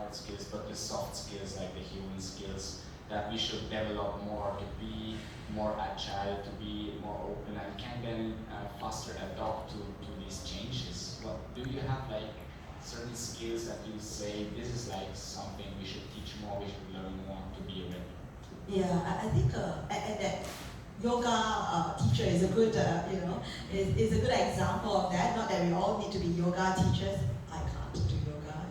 hard skills, but the soft skills, like the human skills, that we should develop more to be more agile, to be more open, and can then faster adapt to these changes. What do you have like certain skills that you say this is like something we should teach more, we should learn more to be ready? Yeah, I think and that yoga teacher is a good, is a good example of that. Not that we all need to be yoga teachers. I can't do yoga,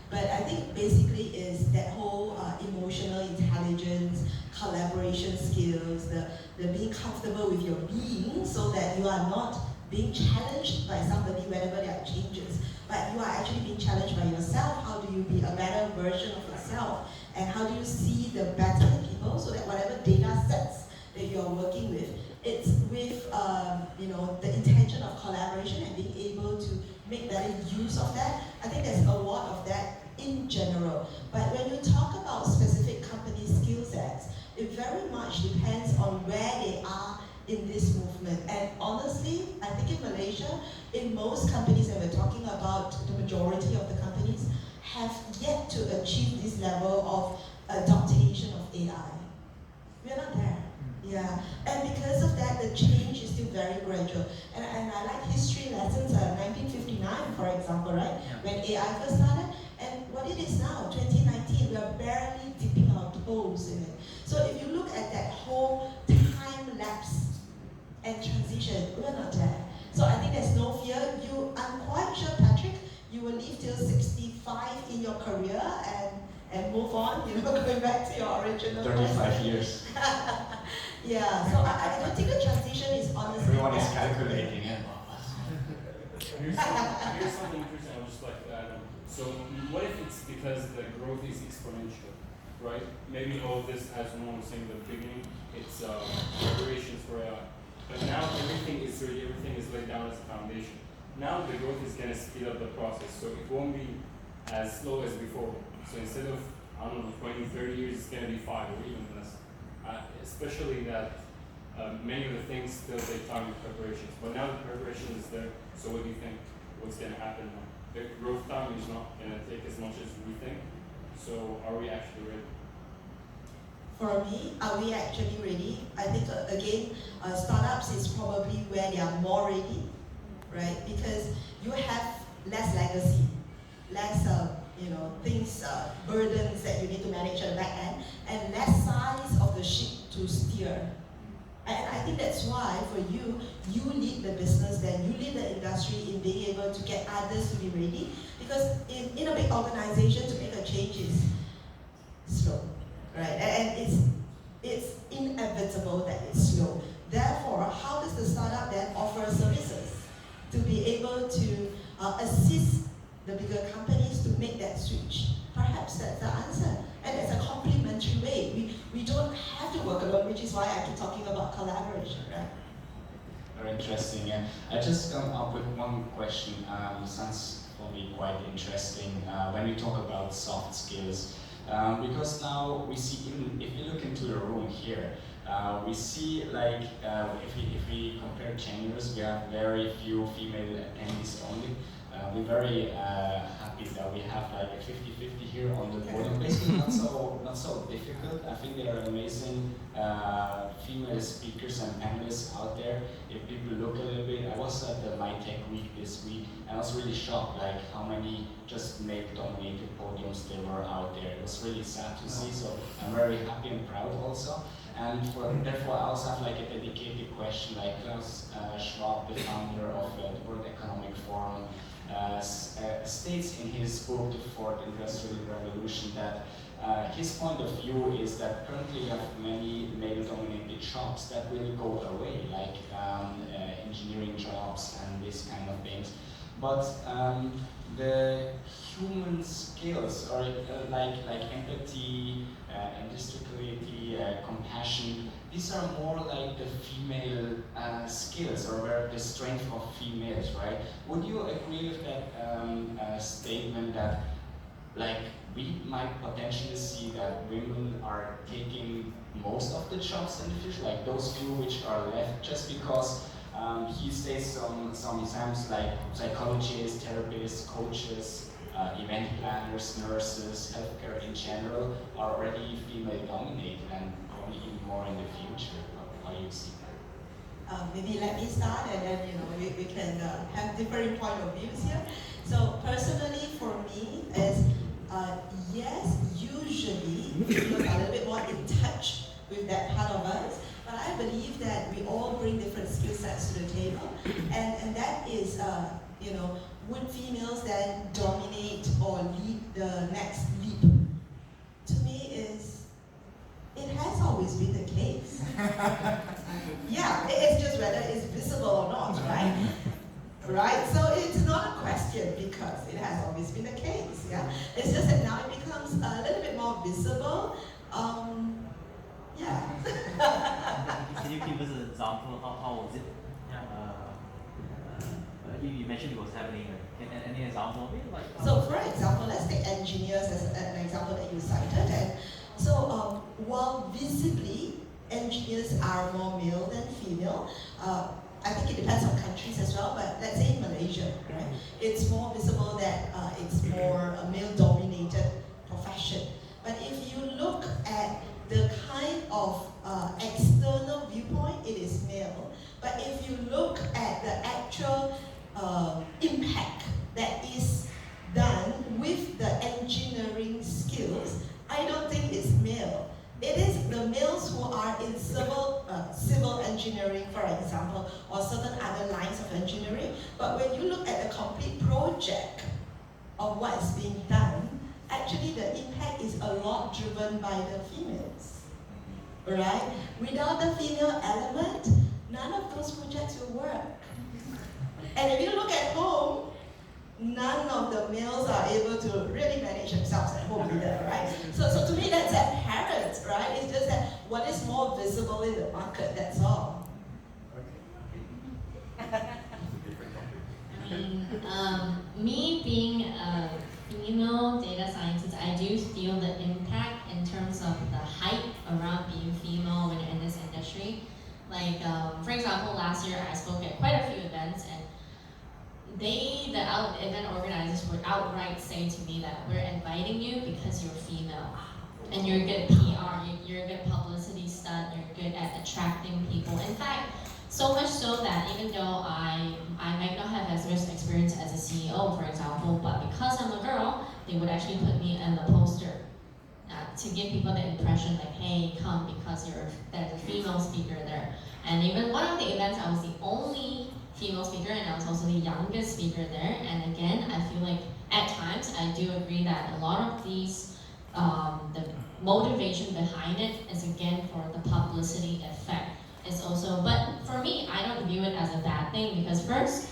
But I think basically is that whole emotional intelligence, collaboration skills, the being comfortable with your being, so that you are not being challenged by somebody whenever there are changes, but you are actually being challenged by yourself. How do you be a better version of yourself? And how do you see the better in people, so that whatever data sets that you're working with, it's with the intention of collaboration and being able to make better use of that. I think there's a lot of that in general. But when you talk about specific company skill sets, it very much depends on where they are in this movement. And honestly, I think in Malaysia, in most companies, and we're talking about the majority of the companies, have yet to achieve this level of adaptation of AI. We're not there. Yeah, and because of that, the change is still very gradual. And I like history lessons, 1959, for example, right? Yeah. When AI first started, and what it is now, 2019, we are barely dipping our toes in it. So if you look at that whole time lapse and transition, we're not there. So I think there's no fear. I'm quite sure, Patrick, you will live till 65 in your career and move on, going back to your original 35 years. Yeah, so I don't think the transition is honestly Everyone is calculating it. Here's something interesting I would just like to add on. So what if it's because the growth is exponential, right? Maybe all of this, as Momo was saying at the beginning, it's preparations for AI. But now everything is laid down as a foundation. Now the growth is going to speed up the process, so it won't be as slow as before. So instead of, 20, 30 years, it's going to be 5 or even less. Especially that many of the things still take time with preparations. But now the preparation is there, so what do you think? What's going to happen now? The growth time is not going to take as much as we think. So are we actually ready? For me, are we actually ready? I think, again, startups is probably where they are more ready, right? Because you have less legacy, less things, burdens that you need to manage at the back end, and less size of the ship to steer. And I think that's why for you lead the business, then you lead the industry in being able to get others to be ready. Because in a big organization, to make a change is slow, right? And it's inevitable that it's slow. Therefore, how does the startup then offer services to be able to assist the bigger companies to make that switch? Perhaps that's the answer. And it's a complementary way. We don't have to work alone, which is why I keep talking about collaboration, right? Very interesting. And I just come up with one question. Sounds for me quite interesting when we talk about soft skills. Because now we see, even if we look into the room here, we see like if we compare genders, we have very few female attendees only. We're very happy that we have like a 50-50 here on the podium. Basically, not so difficult. I think there are amazing female speakers and panelists out there. If people look a little bit, I was at the My Tech Week this week, and I was really shocked, like how many just male-dominated podiums there were out there. It was really sad to see. So I'm very happy and proud also. And therefore, I also have like a dedicated question, like Klaus Schwab, the founder of the World Economic Forum, states in his book, The Fourth Industrial Revolution, that his point of view is that currently we have many male-dominated jobs that will go away, like engineering jobs and these kind of things. But the human skills, or like empathy, industriality, compassion, these are more like the female skills, or where the strength of females, right? Would you agree with that statement that, like, we might potentially see that women are taking most of the jobs in the future, like those few which are left, just because he states some examples like psychologists, therapists, coaches, event planners, nurses, healthcare in general are already female dominated and probably even more in the future. How do you see that? Maybe let me start and then we can have different point of views here. So personally for me is yes, usually we're a little bit more in touch with that part of us, but I believe that we all bring different skill sets to the table, and that is would females then dominate or lead the next leap? To me is it has always been the case. Yeah, it's just whether it's visible or not, right? Right? So it's not a question because it has always been the case. Yeah, it's just that now it becomes a little bit more visible. Yeah. Can you give us an example? How was it? You mentioned it was happening. Any example of it? So for example, let's take engineers as an example that you cited. And so while visibly engineers are more male than female, I think it depends on countries as well, but let's say in Malaysia, right? It's more visible that it's more a male-dominated profession. But if you look at the kind of external viewpoint, it is male. But if you look at the actual impact that is done with the engineering skills, I don't think it's male. It is the males who are in civil engineering, for example, or certain other lines of engineering. But when you look at the complete project of what is being done, actually the impact is a lot driven by the females, right? Without the female element, none of those projects will work. And if you look at home, none of the males are able to really manage themselves at home either, right? So to me that's apparent, right? It's just that what is more visible in the market, that's all. Me being a female data scientist, I do feel the impact in terms of the hype around being female when you're in this industry. Like, for example, last year I spoke at quite a few events, and the event organizers would outright say to me that we're inviting you because you're female and you're good PR, you're a good publicity stunt, you're good at attracting people. In fact, so much so that even though I might not have as much experience as a CEO, for example, but because I'm a girl, they would actually put me in the poster to give people the impression like, hey, come because there's a female speaker there. And even one of the events, I was the only female speaker, and I was also the youngest speaker there. And again, I feel like at times I do agree that a lot of these, the motivation behind it is again for the publicity effect. It's also, but for me, I don't view it as a bad thing because first,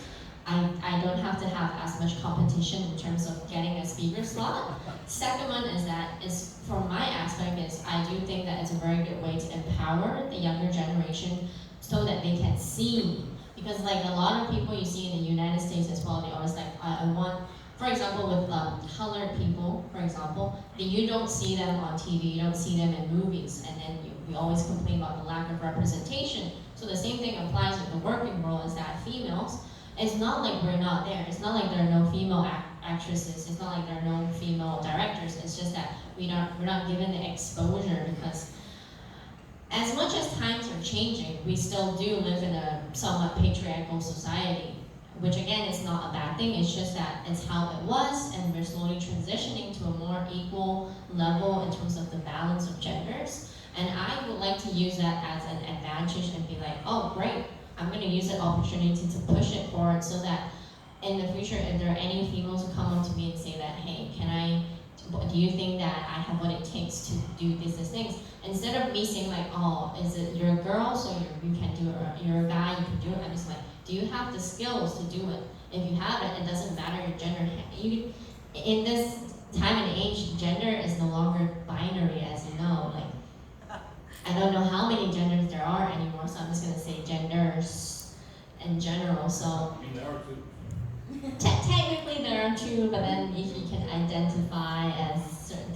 I don't have to have as much competition in terms of getting a speaker slot. Second one is that from my aspect is I do think that it's a very good way to empower the younger generation so that they can see. Because like a lot of people you see in the United States as well, they always like, I want, for example, with colored people, for example, you don't see them on TV, you don't see them in movies, and then we always complain about the lack of representation. So the same thing applies with the working world, is that females, it's not like we're not there. It's not like there are no female actresses. It's not like there are no female directors. It's just that we're not given the exposure because as much as times are changing, we still do live in a somewhat patriarchal society, which again is not a bad thing. It's just that it's how it was, and we're slowly transitioning to a more equal level in terms of the balance of genders. And I would like to use that as an advantage and be like, oh great, I'm going to use that opportunity to push it forward so that in the future, if there are any females who come up to me and say that, hey, do you think that I have what it takes to do these things? Instead of me saying like, oh, is it you're a girl, so you can do it, or you're a guy, you can do it, I'm just like, do you have the skills to do it? If you have it, it doesn't matter your gender. In this time and age, gender is no longer binary, as you know. Like, I don't know how many genders there are anymore, so I'm just going to say genders in general. So I mean, there are two. technically there are two, but then if you can identify as certain